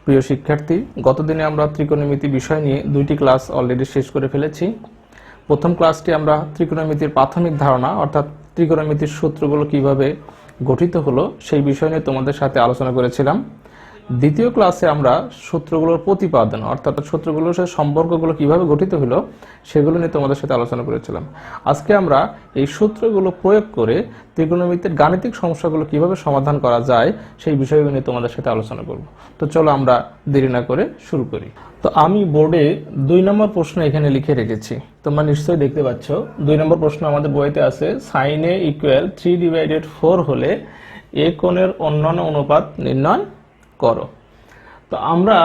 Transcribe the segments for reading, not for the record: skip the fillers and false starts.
প্রিয় শিক্ষার্থী, গতদিনে আমরা ত্রিকোণমিতি বিষয় নিয়ে দুইটি ক্লাস অলরেডি শেষ করে ফেলেছি। প্রথম ক্লাসটি আমরা ত্রিকোণমিতির প্রাথমিক ধারণা অর্থাৎ ত্রিকোণমিতির সূত্রগুলো কিভাবে গঠিত হলো সেই বিষয় নিয়ে তোমাদের সাথে আলোচনা করেছিলাম। দ্বিতীয় ক্লাসে আমরা সূত্রগুলোর প্রতিপাদন অর্থাৎ সূত্রগুলোর সাথে সম্পর্কগুলো কিভাবে গঠিত হলো সেগুলো নিয়ে তোমাদের সাথে আলোচনা করেছিলাম। আজকে আমরা এই সূত্রগুলো প্রয়োগ করে ত্রিকোণমিতির গাণিতিক সমস্যাগুলো কিভাবে সমাধান করা যায় সেই বিষয়গুলো নিয়ে তোমাদের সাথে আলোচনা করব। তো চলো আমরা দেরি না করে শুরু করি। তো আমি বোর্ডে 2 নম্বর প্রশ্ন এখানে লিখে রেখেছি, তোমরা নিশ্চয়ই দেখতে পাচ্ছ। 2 নম্বর প্রশ্ন আমাদের বইতে আছে, sin a = 3/4 হলে এ কোণের অন্যান্য অনুপাত নির্ণয় করো। তো আমরা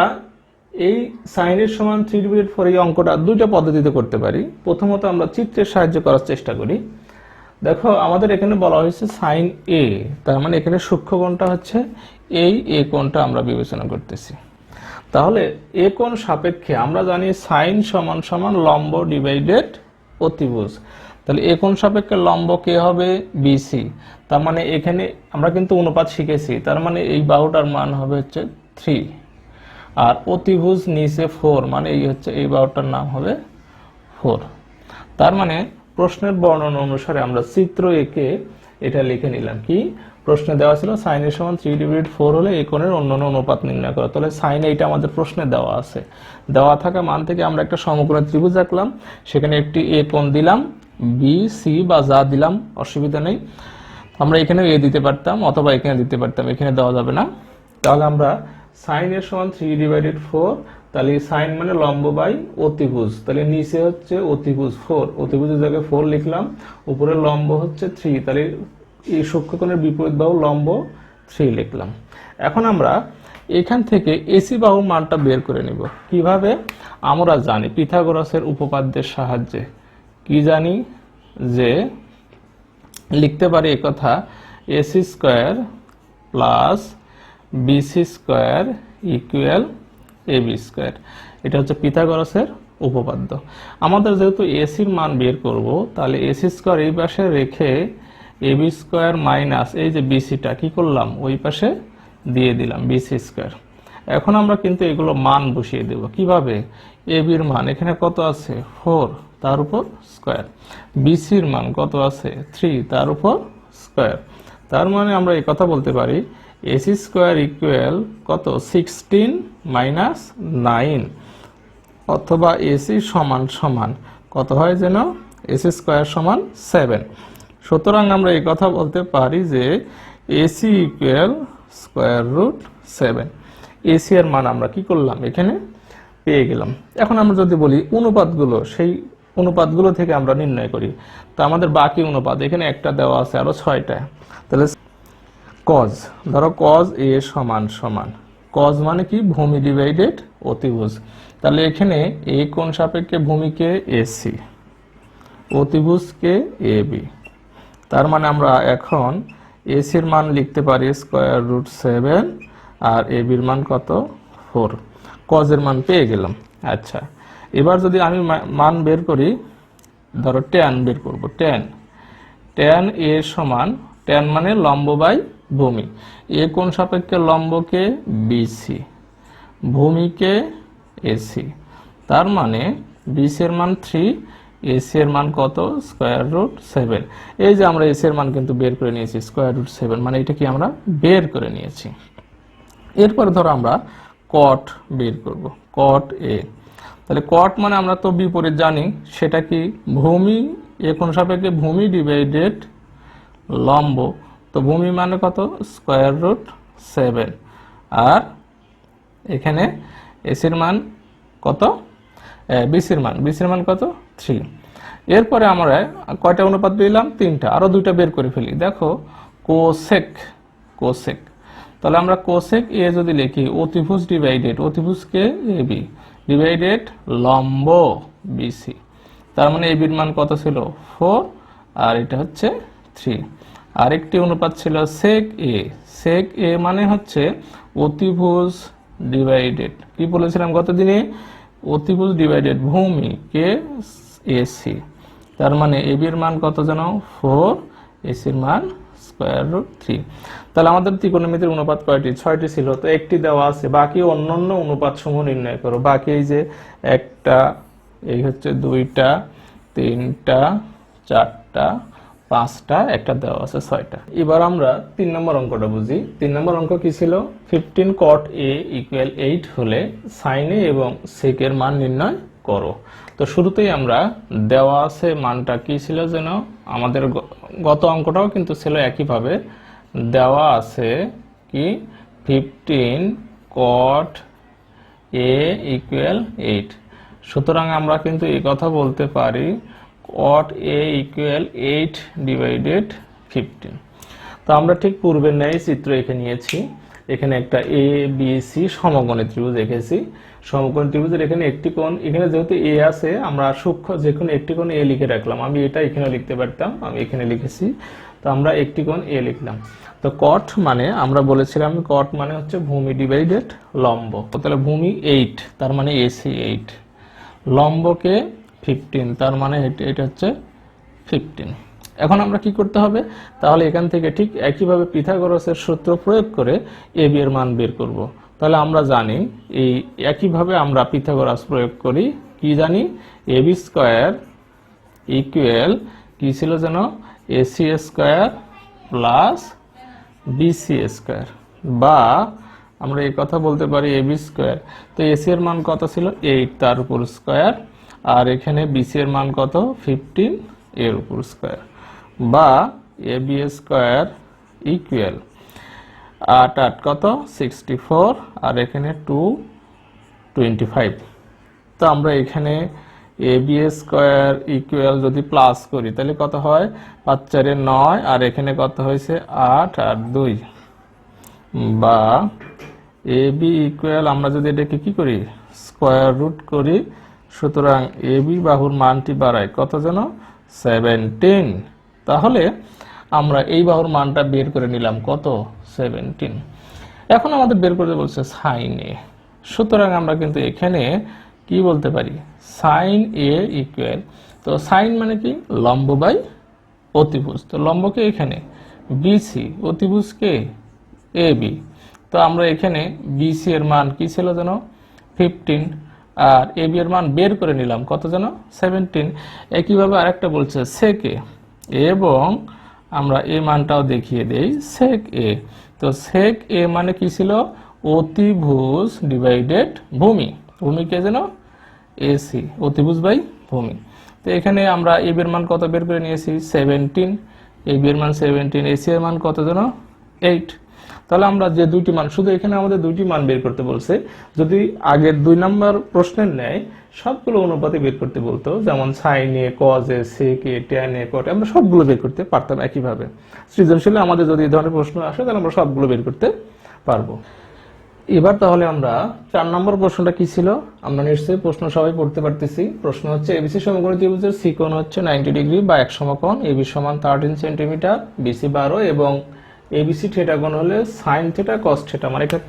এই sin এর সমান 3/4 এই অঙ্কটা দুইটা পদ্ধতিতে করতে পারি। প্রথমত আমরা চিত্রের সাহায্যে করার চেষ্টা করি। দেখো আমাদের এখানে বলা হয়েছে sin a, তার মানে এখানে সূক্ষ্ম কোণটা হচ্ছে এই a কোণটা আমরা বিবেচনা করতেছি। তাহলে a কোণ সাপেক্ষে আমরা জানি sin = লম্ব ডিভাইডেড অতিভুজ। তাহলে a কোণ সাপেক্ষে লম্ব কে হবে BC। তার মানে এখানে আমরা কিন্তু অনুপাত শিখেছি, তার মানে এই বাহুটার মান হবে হচ্ছে 3 আর অতিভুজ নিচে 4, মানে এই হচ্ছে এই বাহুটার নাম হবে 4। তার মানে প্রশ্নের বর্ণনা অনুসারে আমরা চিত্র একে এটা লিখে নিলাম। কি প্রশ্নে দেওয়া ছিল sin এর সমান 3/4 হলে এই কোণের অন্যান্য অনুপাত নির্ণয় করা। তাহলে sin এইটা আমাদের প্রশ্নে দেওয়া আছে। দেওয়া থাকা মান থেকে আমরা একটা সমকোণী ত্রিভুজ আঁকলাম, সেখানে একটি a কোণ দিলাম, b c বা যা দিলাম অসুবিধা নেই। আমরা এখানে a দিতে পারতাম অথবা এখানে দিতে পারতাম, এখানে দেওয়া যাবে না। তাহলে আমরা sin এর সমান 3/4, তাহলে sin মানে লম্ব বাই অতিভুজ, তাহলে নিচে হচ্ছে অতিভুজ 4, অতিভুজের জায়গায় 4 লিখলাম, উপরে লম্ব হচ্ছে 3, তাহলে এই সূক্ষ্মকোণের বিপরীত বাহু লম্ব 3 লিখলাম। এখন আমরা এখান থেকে এসি বাহুর মানটা বের করে নিব। কিভাবে? আমরা জানি পিথাগোরাসের উপপাদ্যের সাহায্যে। কি জানি? যে লিখতে পারি একথা, AC² প্লাস BC² = AB²। এটা হচ্ছে পিথাগোরাসের উপপাদ্য। আমাদের যেহেতু এসির মান বের করব, তাহলে AC² এই পাশে রেখে AB² মাইনাস এই যে BCটা কি করলাম ওই পাশে দিয়ে দিলাম BC²। এখন আমরা কিন্তু এগুলো মান বসিয়ে দেব। কিভাবে? AB এর মান এখানে কত আছে 4, তার উপর স্কয়ার। BC এর মান কত আছে 3, তার উপর স্কয়ার। তার মানে আমরা এই কথা বলতে পারি AC² কত 16 মাইনাস 9, অথবা AC সমান কত হয় যেন AC² সমান 7। সুতরাং আমরা এই কথা বলতে পারি যে AC = √7। AC এর মান আমরা কি করলাম এখানে পেয়ে গেলাম। এখন আমরা যদি বলি অনুপাতগুলো, সেই অনুপাতগুলো থেকে আমরা নির্ণয় করি। তো আমাদের বাকি অনুপাত এখানে একটা দেওয়া আছে, আরো 6টা। তাহলে cos, ধরো cos A সমান cos মানে কি ভূমি ডিভাইডেড অতিভুজ। তাহলে এখানে a কোণ সাপেক্ষে ভূমিকে AC, অতিভুজকে AB। তার মানে আমরা এখন AC এর মান লিখতে পারি √7 আর AB এর মান কত 4। cos এর মান পেয়ে গেলাম। আচ্ছা, এবার যদি আমি মান বের করি, ধরো tan বের করব। tan A সমান, tan মানে লম্ব বাই ভূমি, a কোণ সাপেক্ষে লম্বকে BC, ভূমিকে AC। তার মানে BC এর মান 3, AC এর মান কত √7। এই যে আমরা AC এর মান কিন্তু বের করে নিয়েছি √7, মানে এটা কি আমরা বের করে নিয়েছি। এরপরে ধরো আমরা cot বের করব, cot A। তাহলে cot মানে আমরা তো বিপরীত জানি, সেটা কি ভূমি, a কোণ সাপেক্ষে ভূমি ডিভাইডেড লম্ব। তো ভূমি মানে কত √7 আর এখানে AC এর মান কত, BC এর মান কত 3। এরপরে আমরা কয়টা অনুপাত পেলাম? 3টা। আরো 2টা বের করে ফেলি। দেখো cosec, তাহলে আমরা cosec A যদি লিখি অতিভুজ ডিভাইডেড, অতিভুজকে AB ডিভাইডেড লম্ব BC। তার মানে AB এর মান কত ছিল 4 আর এটা হচ্ছে 3। আরেকটি অনুপাত ছিল sec A মানে হচ্ছে অতিভুজ ডিভাইডেড, কি বলেছিলাম গত দিনে, অতিভুজ ডিভাইডেড ভূমি কে AC। তার মানে AB এর মান কত যেন 4, AC এর মান স্কয়ার রুট 3। তাহলে আমাদের ত্রিকোণমিতির অনুপাত কয়টি? 6টি ছিল, তো একটি দেওয়া আছে, বাকি অন্যান্য অনুপাত সমূহ নির্ণয় করো। বাকি এই যে একটা, এই হচ্ছে 2টা, 3টা, 4টা, 5টা, একটা দেওয়া আছে 6টা। এবার আমরা 3 নম্বর অঙ্কটা বুঝি। 3 নম্বর অঙ্ক কি ছিল? 15 cot a = 8 হলে sin a এবং sec এর মান নির্ণয় করো। তো শুরুতেই আমরা দেওয়া আছে মানটা কি ছিল যেন, আমাদের গত অঙ্কটাও কিন্তু ছিল একইভাবে দেওয়া আছে কি 15 cot a = 8। সুতরাং আমরা কিন্তু এই কথা বলতে পারি cot a = 8 / 15। তো আমরা ঠিক পূর্বের ন্যায় চিত্র এঁকে নিয়েছি। এখানে একটা এ বি সি সমকোণী ত্রিভুজ এঁকেছি। সমকোণী ত্রিভুজের এখানে একটি কোণ, এখানে যেহেতু এ আছে আমরা সূক্ষ্ম যে কোনো একটি কোণ এ লিখে রাখলাম। আমি এটা এখানে লিখতে পারতাম, আমি এখানে লিখেছি। তো আমরা একটি কোণ এ লিখলাম। তো কট মানে আমরা বলেছিলাম কট মানে হচ্ছে ভূমি ডিভাইডেড লম্ব। তাহলে ভূমি 8, তার মানে এসি 8, লম্বকে 15, তার মানে এটা হচ্ছে 15। এখন আমরা কি করতে হবে? তাহলে এখান থেকে ঠিক একইভাবে পিথাগোরাসের সূত্র প্রয়োগ করে এ বি এর মান বের করব। তাহলে আমরা জানি এই একইভাবে আমরা পিথাগোরাস প্রয়োগ করি। কি জানি? এ বি স্কয়ার ইকুয়াল কি ছিল যেন, AC square plus BC square, বা আমরা এই কথা বলতে পারি এ বি স্কয়ার। তো এসি এর মান কত ছিল? 8, তার উপর স্কয়ার, আর এখানে বিসি এর মান কত? 15, এর উপর স্কয়ার, বা এ বি স্কয়ার ইকুয়াল 8 8 কত? 64, আর এখানে 2 25। তো আমরা এখানে এ বি স্কয়ার ইকুয়াল যদি প্লাস করি তাহলে কত হয়? 5 4 9, আর এখানে কত হয়েছে? 8 আর 2, বা এ বি ইকুয়াল আমরা যদি এটাকে কি করি? স্কয়ার রুট করি। সুতরাং এ বি বাহুর মানটি বাড়ায় কত যেন? 17। তাহলে আমরা এই বাহুর মানটা বের করে নিলাম কত? 17। এখন আমাদের বের করতে বলছে সাইন এ। সুতরাং আমরা কিন্তু এখানে কি বলতে পারি? সাইন এ ইকুয়াল, তো সাইন মানে কি? লম্ব বাই অতিভুজ। তো লম্বকে এখানে বিসি, অতিভুজকে এ বি। তো আমরা এখানে বিসি এর মান কি ছিল যেন? 15, আর এ বি এর মান বের করে নিলাম কত যেন? 17। একইভাবে আরেকটা বলছে সেক এ, এবং আমরা এ মানটাও দেখিয়ে দেই সেক এ। তো সেক এ মানে কি ছিল? অতিভুজ ডিভাইডেড ভূমি। ভূমিকে যেন এসি, অতিভুজ বাই ভূমি। তো এখানে আমরা এ বি এর মান কত বের করে নিয়েছি? 17, এ বি এর মান 17, এসি এর মান কত যেন? 8। তাহলে আমরা যে দুইটি মান, শুধু এখানে আমাদের দুইটি মান বের করতে বলছে। যদি আগের 2 নম্বর প্রশ্নের ন্যায় সবগুলো অনুপাতে বের করতে বলতো, যেমন sine A, cos A, sec A, tan A, cot, আমরা সবগুলো বের করতে পারতাম একইভাবে। সৃজনশীলে আমাদের যদি এই ধরনের প্রশ্ন আসে তাহলে আমরা সবগুলো বের করতে পারবো। এবার তাহলে আমরা 4 নম্বর প্রশ্নটা কি ছিল? আমরা নিশ্চয়ই প্রশ্ন সবাই পড়তে পারতেছি। প্রশ্ন হচ্ছে এবিসি সমকোণী ত্রিভুজের সি কোণ হচ্ছে 90 ডিগ্রি বা এক সমকোণ, এবি সমান 13 সেন্টিমিটার, বিসি 12, এবং এবিসি থিটা কোণ হলে সাইন থিটা কস থিটা, মানে এটা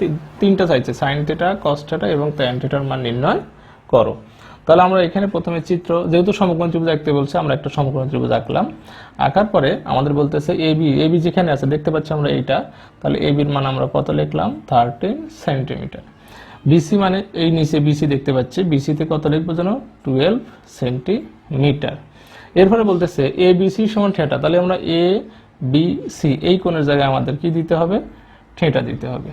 তিনটা চাইছে, সাইন থিটা, কস থিটা এবং ট্যান থিটার মান নির্ণয় করো। তাহলে আমরা এখানে প্রথমে চিত্র, যেহেতু সমকোণী ত্রিভুজ আঁকতে বলছে আমরা একটা সমকোণী ত্রিভুজ আঁকলাম। আঁকার পরে আমাদের বলতেছে এবি যেখানে আছে দেখতে পাচ্ছি আমরা এইটা, তাহলে এবির মান আমরা কত লিখলাম? 13 সেন্টিমিটার। বিসি মানে এই নিচে বিসি দেখতে পাচ্ছি, বিসিতে কত লিখবো যেন? 12 সেন্টিমিটার। এরপরে বলতেছে এ বিসি সমান থিটা, তাহলে আমরা এ বি সি এই কোণের জায়গায় আমাদের কি দিতে হবে? থিটা দিতে হবে।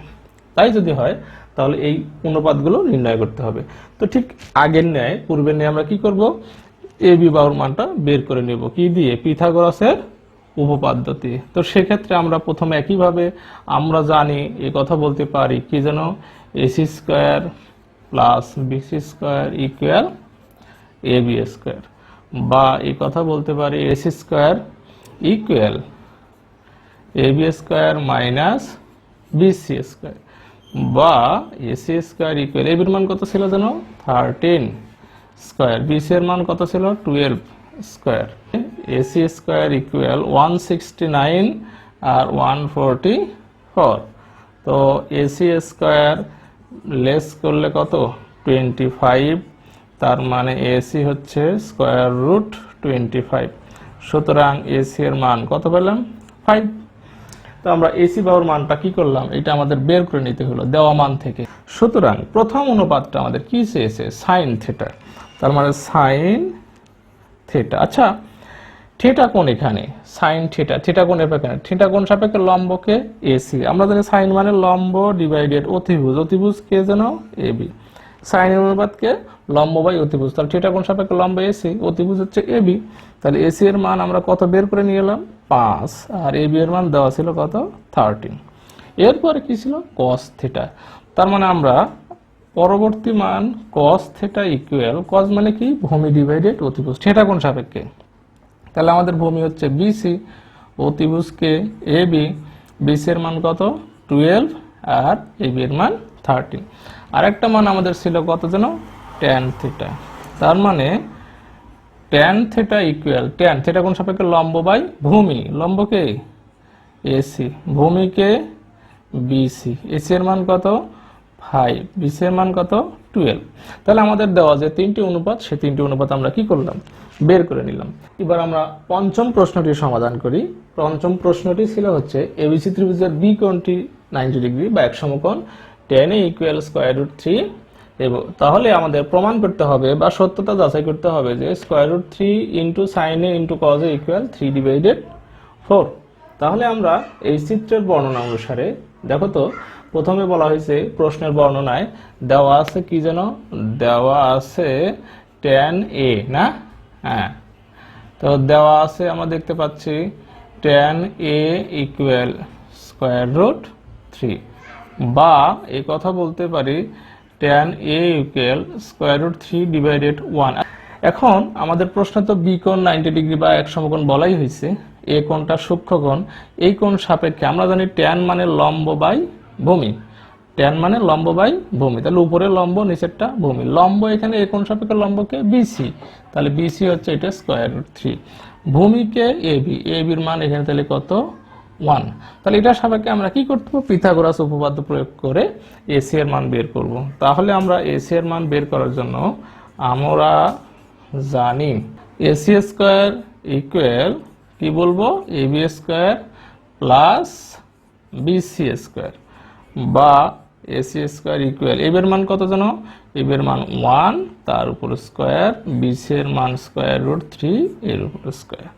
তাই যদি হয় তাহলে এই অনুপাতগুলো নির্ণয় করতে হবে। তো ঠিক আগের ন্যায়, পূর্বের ন্যায় আমরা কি করব? এ বি বাহুর মানটা বের করে নেব কি দিয়ে? পিথাগোরাসের উপপাদ্য দিয়ে। তো সেক্ষেত্রে আমরা প্রথমে একইভাবে আমরা জানি এই কথা বলতে পারি কি যেন? AC square plus BC square equal A B square, বা এই কথা বলতে পারি AC square equal A B square minus BC square, বা এসি স্কয়ার ইকুয়াল এবির মান কত ছিল যেন? 13 স্কয়ার, বিসি এর মান কত ছিল? 12 স্কয়ার, এসি স্কয়ার ইকুয়াল 169 আর 144। তো এসি স্কয়ার লেস করলে কত? 25, তার মানে এসি হচ্ছে স্কয়ার রুট 25। সুতরাং এসি এর মান কত পেলাম? 5। তো আমরা এসি বাহুর মানটা কি করলাম, এটা আমাদের বের করে নিতে হলো দেওয়া মান থেকে। সুতরাং প্রথম অনুপাতটা আমাদের কি চেয়েছে, সাইন থিটা, তার মানে সাইন থিটা। আচ্ছা, থিটা কোণ এখানে, সাইন থিটা, থিটা কোণের সাপেক্ষে, থিটা কোণ সাপেক্ষে লম্বকে এসি, আমরা জানি সাইন মানে লম্ব ডিভাইডেড অতিভুজ, অতিভুজ কে যেন এবি, সাইনের অনুপাতকে লম্ব বাই অতিভুজ, তাহলে থিটা কোণ সাপেক্ষে লম্ব এসি, অতিভুজ হচ্ছে এবি, তাহলে এসি এর মান আমরা কত বের করে নিয়ে এলাম 5, আর এবি এর মান দেওয়া ছিল কত 13। এরপরে কি ছিল cos থিটা, তার মানে আমরা পরবর্তী মান cos থিটা ইকুয়াল, cos মানে কি ভূমি ডিভাইডেড অতিভুজ, থিটা কোণ সাপেক্ষে, তাহলে আমাদের ভূমি হচ্ছে বিসি, অতিভুজকে এবি, বিসি এর মান কত 12 আর এবি এর মান 13। আরেকটা মান আমাদের ছিল কত যেন tan থিটা, তার মানে tan theta equal, tan theta কোণ সাপেক্ষে লম্ব বাই ভূমি, লম্বকে এসি, ভূমিকে বিসি, এসি এর মান কত 5, বিসি এর মান কত 12। তাহলে আমাদের দেওয়া যে তিনটি অনুপাত, সেই তিনটি অনুপাত আমরা কি করলাম, বের করে নিলাম। এবার আমরা পঞ্চম প্রশ্নটি সমাধান করি। পঞ্চম প্রশ্নটি ছিল হচ্ছে এবিসি ত্রিভুজের বি কোণটি 90 ডিগ্রি বা এক সমকোণ, tan a equal square root 3, এবং তাহলে আমাদের প্রমাণ করতে হবে বা সত্যতা যাচাই করতে হবে যে square root 3 into sine A into cos A equal 3/4। তাহলে আমরা এই চিত্রের বর্ণনা অনুসারে, দেখো তো প্রথমে বলা হয়েছে প্রশ্নের বর্ণনায় দেওয়া আছে কি যেন, দেওয়া আছে tan a না, হ্যাঁ, তো দেওয়া আছে আমরা দেখতে পাচ্ছি tan a equal square root 3, বা এই কথা বলতে পারি tan a equal square root 3/1। এখন আমাদের প্রশ্ন তো বি কোণ 90 ডিগ্রি বা এক সমকোণ বলাই হয়েছে, এ কোণটা সূক্ষ্মকোণ, এই কোণ সাপেক্ষে আমরা জানি tan মানে লম্ব বাই ভূমি, tan মানে লম্ব বাই ভূমি, তাহলে উপরে লম্ব নিচেরটা ভূমি, লম্ব এখানে এ কোণ সাপেক্ষে লম্বকে বিসি, তাহলে বিসি হচ্ছে এটা স্কয়ার রুট 3, ভূমিকে এবি, এবির মান এখানে তাহলে কত 1। তাহলে এটা সাপেক্ষে আমরা কি করতে পারবো, পিথাগোরাস উপপাদ্য প্রয়োগ করে এসি এর মান বের করব। তাহলে আমরা এসি এর মান বের করার জন্য আমরা জানি এসি স্কয়ার ইকুয়াল কি বলবো, AB square plus BC square, বা এসি স্কয়ার ইকুয়াল এর মান কত জানো, এর মান 1 তার উপর স্কয়ার, বিসি এর মান স্কয়ার রুট 3 এর উপর স্কয়ার,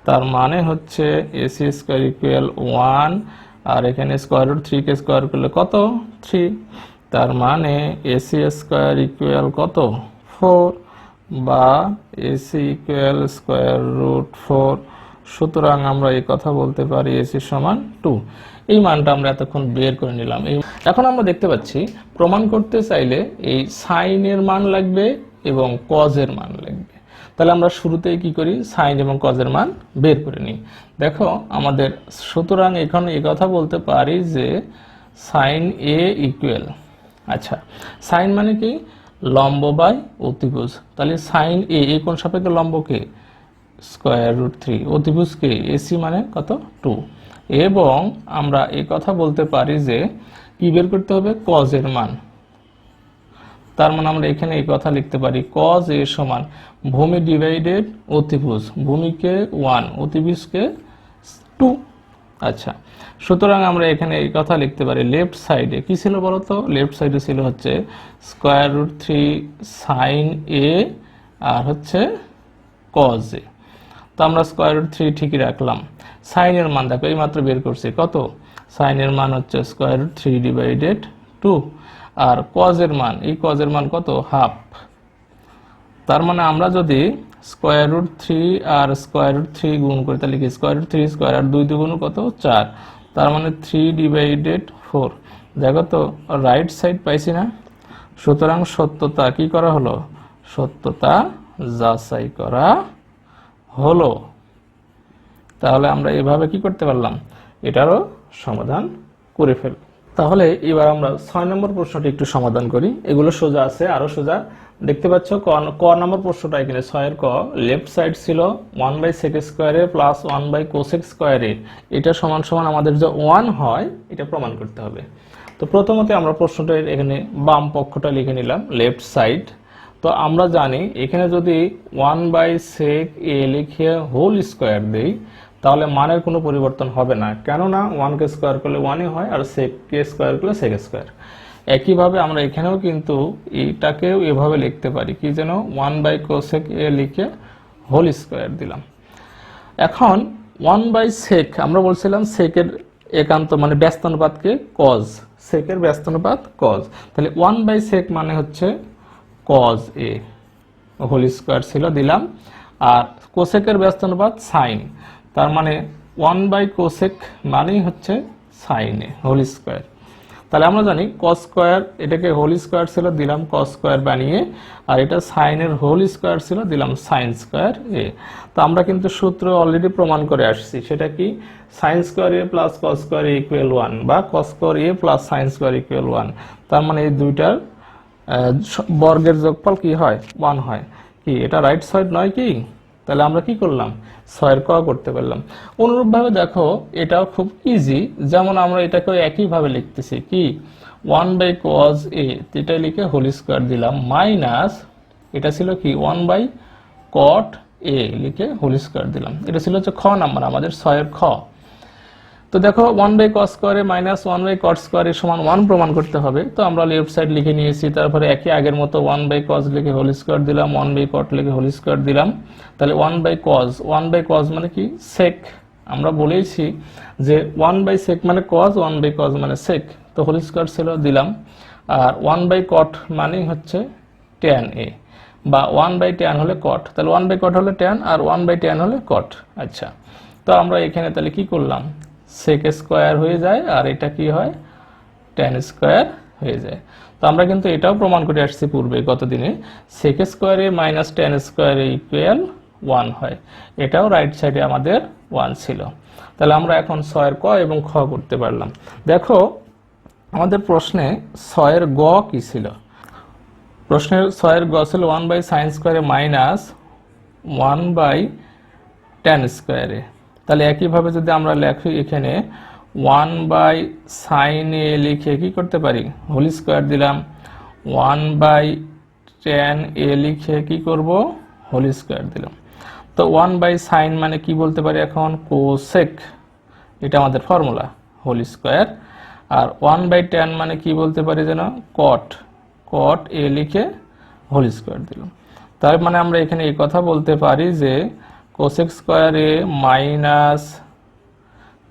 তার মানে হচ্ছে এসি স্কয়ার ইকুয়াল 1, আর এখানে স্কয়ার রুট 3 কে স্কয়ার করলে কত 3, তার মানে এসি স্কয়ার ইকুয়াল কত 4, বা এসি ইকুয়াল স্কয়ার রুট 4। সুতরাং আমরা এই কথা বলতে পারি এসি সমান 2। এই মানটা আমরা এতক্ষণ বের করে নিলাম। এখন আমরা দেখতে পাচ্ছি প্রমাণ করতে চাইলে এই সাইনের মান লাগবে এবং কজের মান লাগবে। তাহলে আমরা শুরুতেই কি করি, সাইন এবং কজের মান বের করে নিই। দেখো আমাদের, সুতরাং এখানে এই কথা বলতে পারি যে সাইন এ ইকুয়াল, আচ্ছা সাইন মানে কি লম্ব বাই অতিভুজ, তাহলে সাইন এ কোণ সাপেক্ষে লম্বকে স্কয়ার রুট 3, অতিভুজকে এসি মানে কত 2, এবং আমরা এই কথা বলতে পারি যে কি বের করতে হবে, কজ এর মান, তার মানে আমরা এখানে এই কথা লিখতে পারি কজ এ সমান ভূমি ডিভাইডেড অতিভুজ, ভূমিকে 1 অতিভুজকে 2। আচ্ছা, সুতরাং আমরা এখানে এই কথা লিখতে পারি লেফট সাইডে কি ছিল বলতো, লেফট সাইডে ছিল হচ্ছে স্কয়ার রুট 3 সাইন এ আর হচ্ছে কজ এ। তো আমরা স্কয়ার রুট 3 ঠিকই রাখলাম। সাইনের মান দেখো এই মাত্র বের করছি কত, সাইনের মান হচ্ছে স্কয়ার রুট 3/2, আর কজের মান, এই কজের মান কত হাফ। তার মানে আমরা যদি স্কয়ার রুট 3 আর স্কয়ার রুট 3 গুণ করি তাহলে কি স্কয়ার রুট 3 স্কয়ার আর 2 দুগুণ কত 4, তার মানে 3/4। দেখো তো রাইট সাইড পাইছি না, সুতরাং সত্যতা কি করা হলো, সত্যতা যাচাই করা হলো। তাহলে আমরা এভাবে কি করতে পারলাম, এটারও সমাধান করে ফেলব। তাহলে এবার আমরা 6 নম্বর প্রশ্নটি একটু সমাধান করি। এগুলো সোজা আছে, আরো সোজা দেখতে পাচ্ছ। ক নম্বর প্রশ্নটা এখানে 6 এর ক, লেফট সাইড ছিল 1/sec স্কয়ার এ প্লাস 1/cosec স্কয়ার এ, এটা সমান সমান আমাদের যে 1 হয় এটা প্রমাণ করতে হবে। তো প্রথমত আমরা প্রশ্নটা এখানে বাম পক্ষটা লিখে নিলাম লেফট সাইড। তো আমরা জানি এখানে যদি 1/sec a লিখে হোল স্কয়ার দেই তাহলে মানের কোনো পরিবর্তন হবে না, কেননা 1কে স্কোয়ার করলে 1ই হয় আর সেককে স্কোয়ার করলে সেক স্কোয়ার। একইভাবে আমরা এখানেও কিন্তু এটাকেও এভাবে লিখতে পারি, কি যেন 1/cosec a লিখে হোল স্কোয়ার দিলাম। এখন 1/sec আমরা বলছিলাম সেকের একান্ত মানে ব্যস্ত অনুপাতকে কজ, সেকের ব্যস্ত অনুপাত কজ, তাহলে 1/sec মানে হচ্ছে কজ এ হোল স্কোয়ার ছিল দিলাম, আর কোসেকের ব্যস্ত অনুপাত সাইন, তার মানে 1/cosec মানেই হচ্ছে সাইন এ হোল স্কোয়ার। তাহলে আমরা জানি কস স্কোয়ার, এটাকে হোল স্কোয়ার ছিল দিলাম কস স্কোয়ার বানিয়ে, আর এটা সাইনের হোল স্কোয়ার ছিল দিলাম সাইন স্কোয়ার এ। তো আমরা কিন্তু সূত্র অলরেডি প্রমাণ করে আসছি, সেটা কি সাইন স্কোয়ার এ প্লাস কস স্কোয়ার এ ইকুয়াল 1 বা কস স্কোয়ার এ প্লাস সাইন স্কোয়ার ইকুয়াল 1। তার মানে এই দুইটার বর্গের যোগফল কি হয় 1 হয়। কি এটা রাইট সাইড নয় কি? তাহলে আমরা কি করলাম 6 ক করতে পারলাম। অনুরূপভাবে দেখো এটাও খুব ইজি, যেমন আমরা এটাকে একইভাবে লিখতেছি কি 1/cos a এটা লিখে হোল স্কোয়ার দিলাম মাইনাস এটা ছিল কি 1/cot a লিখে হোল স্কোয়ার দিলাম। এটা ছিল হচ্ছে খ নাম্বার আমাদের 6 এর খ। তো দেখো 1/cos স্কোয়ার এ মাইনাস 1/cot স্কোয়ার এর সমান 1 প্রমাণ করতে হবে, তো আমরা লেফট সাইড লিখে নিয়েছি, তারপরে একই আগের মতো 1/cos লিখে হোল স্কোয়ার দিলাম, 1/cot লিখে হোল স্কোয়ার দিলাম। তাহলে 1/cos মানে কি sec, আমরা বলেইছি যে 1/sec মানে cos, 1/cos মানে sec, তো হোল স্কোয়ার ছিল দিলাম। আর 1/cot মানেই হচ্ছে tan a বা 1/tan হলে cot, তাহলে 1/cot হলে tan আর 1/tan হলে cot। আচ্ছা, তো আমরা এখানে তাহলে কি করলাম sec স্কোয়ার হয়ে যায় আর এটা কি হয় tan স্কোয়ার হয়ে যায়। তো আমরা কিন্তু এটাও প্রমাণ করে আসছি পূর্বে গত দিনে, sec স্কোয়ার এ মাইনাস tan স্কোয়ার ইকুয়াল 1 হয়, এটাও রাইট সাইডে আমাদের 1 ছিল। তাহলে আমরা এখন 6 এর ক এবং খ করতে পারলাম। দেখো আমাদের প্রশ্নে 6 এর গ কি ছিল? প্রশ্নের 6 এর গ ছিল 1/sin স্কোয়ার এ মাইনাস 1/tan স্কোয়ার এ। তাহলে একইভাবে যদি আমরা লিখি এখানে 1/sin a লিখে কি করতে পারি হোল স্কোয়ার দিলাম, 1/tan a লিখে কি করব হোল স্কোয়ার দিলাম। তো 1/sin মানে কি বলতে পারি এখন কোসেক, এটা আমাদের ফর্মুলা হোল স্কোয়ার। আর 1/tan মানে কি বলতে পারি যেন cot a লিখে হোল স্কোয়ার দিলাম। তার মানে আমরা এখানে এই কথা বলতে পারি যে কোসেক স্কোয়ার এ মাইনাস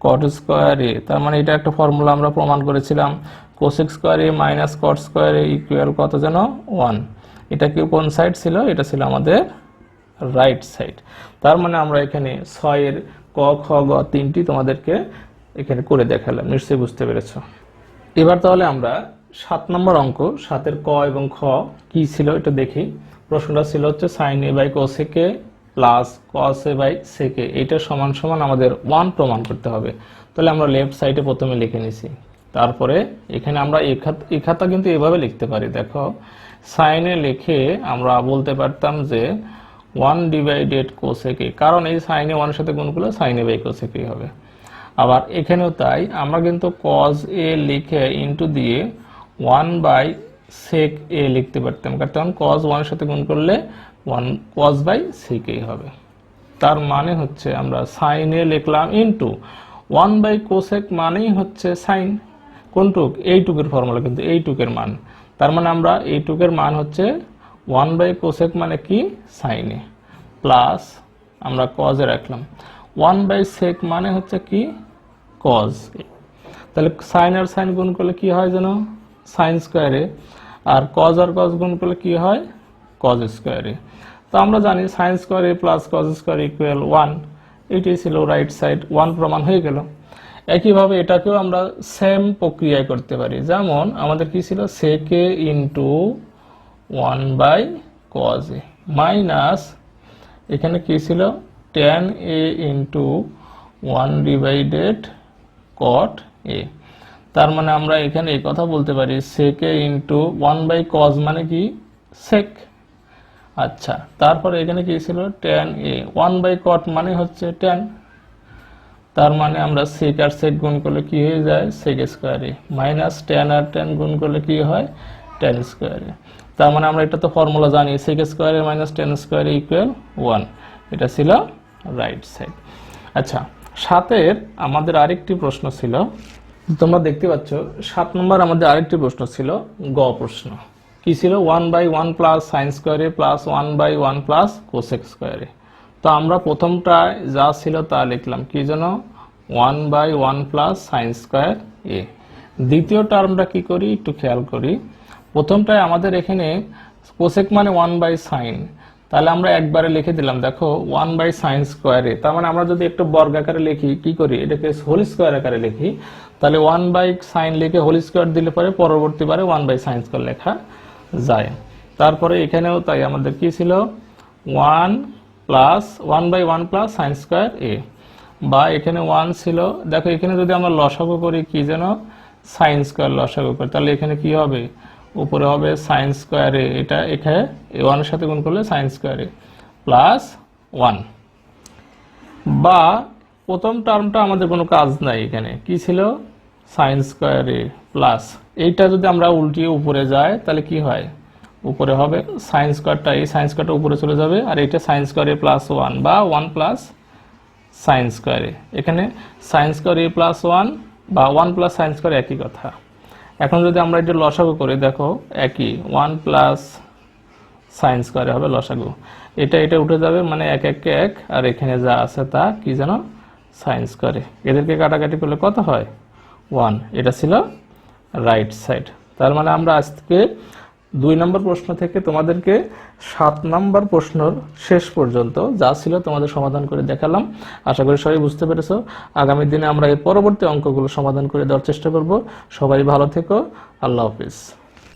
কট স্কোয়ার এ, তার মানে এটা একটা ফর্মুলা আমরা প্রমাণ করেছিলাম, কোসেক স্কোয়ার এ মাইনাস কট স্কোয়ার এ ইকুয়াল কত যেন 1। এটা কি কোন সাইড ছিল? এটা ছিল আমাদের রাইট সাইড। তার মানে আমরা এখানে 6 এর ক খ গ তিনটি তোমাদেরকে এখানে করে দেখালাম, নিশ্চয়ই বুঝতে পেরেছো। এবার তাহলে আমরা 7 নম্বর অঙ্ক 7 এর ক এবং খ কি ছিল এটা দেখি। প্রশ্নটা ছিল হচ্ছে sin a by cosec a plus cos a by sec a, এটা সমান সমান আমাদের 1 প্রমাণ করতে হবে। তাহলে আমরা লেফট সাইডে প্রথমে লিখে নিছি, তারপরে এখানে আমরা এই খাতা কিন্তু এভাবে লিখতে পারি। দেখো sin a লিখে আমরা বলতে পারতাম যে 1 ডিভাইডেড cosec a, কারণ এই sin a 1 এর সাথে গুণ করলে sin a by cosec a হবে। আবার এখানেও তাই, আমরা কিন্তু cos a লিখে ইনটু দিয়ে 1/sec a লিখতে পারতাম, কারণ cos 1 এর সাথে গুণ করলে 1 cos/sec a হবে। তার মানে হচ্ছে আমরা sin a লিখলাম ইনটু 1/cosec মানেই হচ্ছে sin কোনটুক এইটুকের ফর্মুলা, কিন্তু এইটুকের মান, তার মানে আমরা এইটুকের মান হচ্ছে 1/cosec মানে কি sin a প্লাস আমরা cos এ রাখলাম 1/sec মানে হচ্ছে কি cos a। তাহলে sin আর sin গুণ করলে কি হয় যেন sin স্কয়ার a, আর cos আর cos গুণ করলে কি হয় cos স্কয়ার a। তো আমরা জানি sin square a plus cos square equal 1, এটাই ছিল রাইট সাইড 1 প্রমাণ হয়ে গেল। একইভাবে এটাকেও আমরা সেম প্রক্রিয়ায় করতে পারি, যেমন আমাদের কি ছিল sec a into 1/cos a minus এখানে কি ছিল tan a into 1 divided cot a। তার মানে আমরা এখানে এই কথা বলতে পারি sec a ইনটু 1/cos মানে কি sec। আচ্ছা, তারপরে এখানে কি ছিল tan a, 1/cot মানে হচ্ছে tan, তার মানে আমরা sec আর sec গুণ করলে কি হয়ে যায় sec square a minus tan আর tan গুণ করলে কি হয় tan স্কয়ার a। তার মানে আমরা এটা তো ফর্মুলা জানি sec square a minus tan square a equal 1, এটা ছিল রাইট সাইড। আচ্ছা, সাতের আমাদের আরেকটি প্রশ্ন ছিল, তোমরা দেখতে পাচ্ছ 7 নম্বর আমাদের আরেকটি প্রশ্ন ছিল গ প্রশ্ন। কি ছিল? 1/1 প্লাস সাইন স্কোয়ারে প্লাস 1/1 প্লাস কোসেক স্কোয়ারে। তো আমরা প্রথমটা যা ছিল তা লিখলাম, কি যেন 1/1 প্লাস সাইন স্কোয়ার এ। দ্বিতীয় টার্মটা কি করি একটু খেয়াল করি। প্রথমটায় আমাদের এখানে কোসেক মানে 1/sin, তাহলে আমরা একবারে লিখে দিলাম, দেখো 1/sin স্কোয়ারে। তার মানে আমরা যদি একটু বর্গ আকারে লিখি, কি করি এটাকে হোল স্কোয়ার আকারে লিখি, তাহলে 1/sin লিখে হোল স্কোয়ার দিলে পরে পরবর্তীবারে 1/sin স্কোয়ার লেখা যায়। তারপরে এখানেও তাই আমাদের কি ছিল 1/1 প্লাস সাইন স্কোয়ার এ, বা এখানে 1 ছিল। দেখো এখানে যদি আমরা লসাগু করি, কি যেন সাইন স্কোয়ার লসাগু করি, তাহলে এখানে কি হবে উপরে হবে সাইন স্কোয়ারে, এটা এখানে 1 এর সাথে গুণ করলে সাইন স্কোয়ারে প্লাস 1। বা প্রথম টার্মটা আমাদের কোনো কাজ নাই, এখানে কি ছিল সাইন স্কোয়ারে প্লাস, এইটা যদি আমরা উল্টিয়ে উপরে যায় তাহলে কি হয়, উপরে হবে সাইন স্কোয়ারটা, এই সাইন স্কোয়ারটা উপরে চলে যাবে, আর এটা সাইন স্কোয়ারে প্লাস 1 বা 1 প্লাস সাইন স্কোয়ারে। এখানে সাইন স্কোয়ারে প্লাস 1 বা 1 প্লাস সাইন স্কোয়ার একই কথা। এখন যদি আমরা এটা লসাগু করি, দেখো একই 1 প্লাস সাইন স্কোয়ারে হবে লসাগু, এটা উঠে যাবে, মানে 1 1 1, আর এখানে যা আছে তা কি যেন সাইন স্কোয়ারে। এদেরকে কাটাকাটি করলে কত হয় 1। এটা ছিল রাইট সাইড। তার মানে আমরা আজকে 2 নম্বর প্রশ্ন থেকে তোমাদেরকে 7 নম্বর প্রশ্নর শেষ পর্যন্ত যা ছিল তোমাদের সমাধান করে দেখালাম। আশা করি সবাই বুঝতে পেরেছো। আগামী দিনে আমরা এর পরবর্তী অঙ্কগুলো সমাধান করে দেওয়ার চেষ্টা করব। সবাই ভালো থেকো, আল্লাহ হাফেজ।